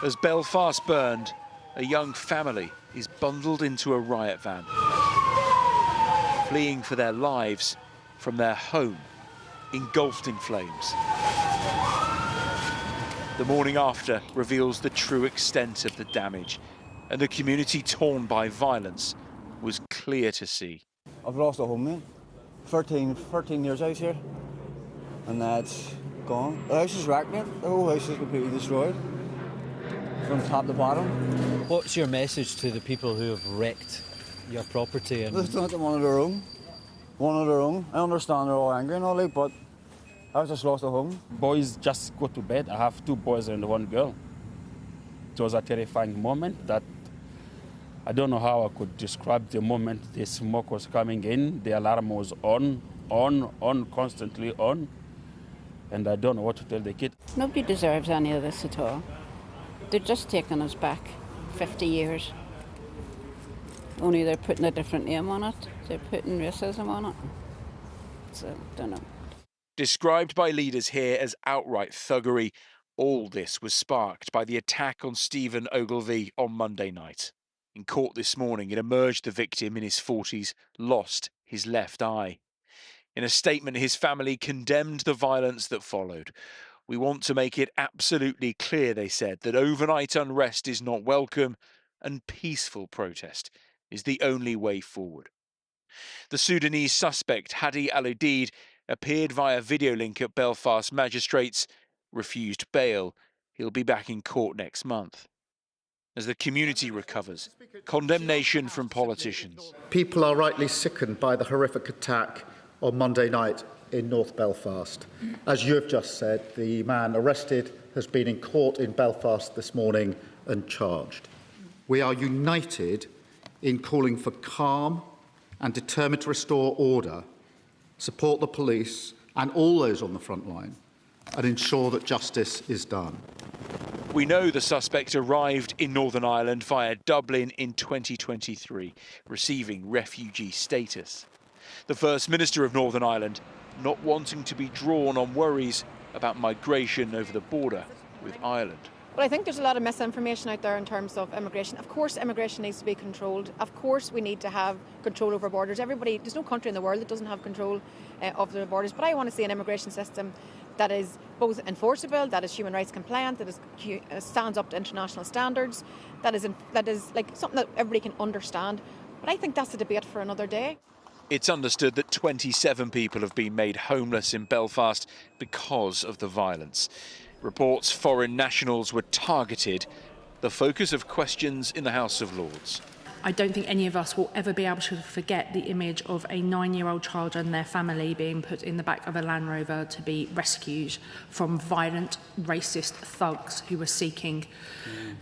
As Belfast burned, a young family is bundled into a riot van, fleeing for their lives from their home, engulfed in flames. The morning after reveals the true extent of the damage, and the community torn by violence was clear to see. I've lost a home, mate. 13 years out here, and that's gone. The house is wrecked, mate. The whole house is completely destroyed, from top to bottom. What's your message to the people who have wrecked your property? And They've done it one of their own. One of their own. I understand they're all angry and all that, but I've just lost a home. Boys just go to bed. I have 2 boys and 1 girl. It was a terrifying moment that I don't know how I could describe the moment the smoke was coming in. The alarm was on, constantly on. And I don't know what to tell the kid. Nobody deserves any of this at all. They're just taking us back 50 years. Only they're putting a different name on it. They're putting racism on it. So, don't know. Described by leaders here as outright thuggery, all this was sparked by the attack on Stephen Ogilvie on Monday night. In court this morning, it emerged the victim in his 40s lost his left eye. In a statement, his family condemned the violence that followed. We want to make it absolutely clear, they said, that overnight unrest is not welcome and peaceful protest is the only way forward. The Sudanese suspect, Hadi al-Udeid, appeared via video link at Belfast magistrates, refused bail. He'll be back in court next month. As the community recovers, condemnation from politicians. People are rightly sickened by the horrific attack on Monday night in North Belfast. As you have just said, the man arrested has been in court in Belfast this morning and charged. We are united in calling for calm and determined to restore order, support the police and all those on the front line, and ensure that justice is done. We know the suspect arrived in Northern Ireland via Dublin in 2023, receiving refugee status. The First Minister of Northern Ireland not wanting to be drawn on worries about migration over the border with Ireland. Well, I think there's a lot of misinformation out there in terms of immigration. Of course, immigration needs to be controlled. Of course, we need to have control over borders. There's no country in the world that doesn't have control of the borders. But I want to see an immigration system that is both enforceable, that is human rights compliant, that is stands up to international standards, that is like something that everybody can understand. But I think that's a debate for another day. It's understood that 27 people have been made homeless in Belfast because of the violence. Reports foreign nationals were targeted, the focus of questions in the House of Lords. I don't think any of us will ever be able to forget the image of a 9-year-old child and their family being put in the back of a Land Rover to be rescued from violent, racist thugs who were seeking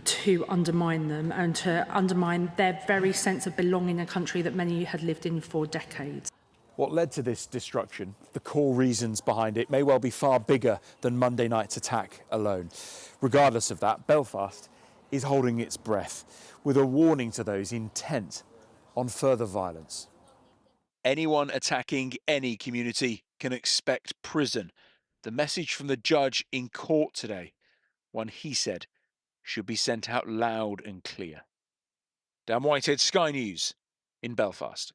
to undermine them and to undermine their very sense of belonging in a country that many had lived in for decades. What led to this destruction, the core reasons behind it, may well be far bigger than Monday night's attack alone. Regardless of that, Belfast is holding its breath, with a warning to those intent on further violence. Anyone attacking any community can expect prison. The message from the judge in court today, one he said should be sent out loud and clear. Dan Whitehead, Sky News in Belfast.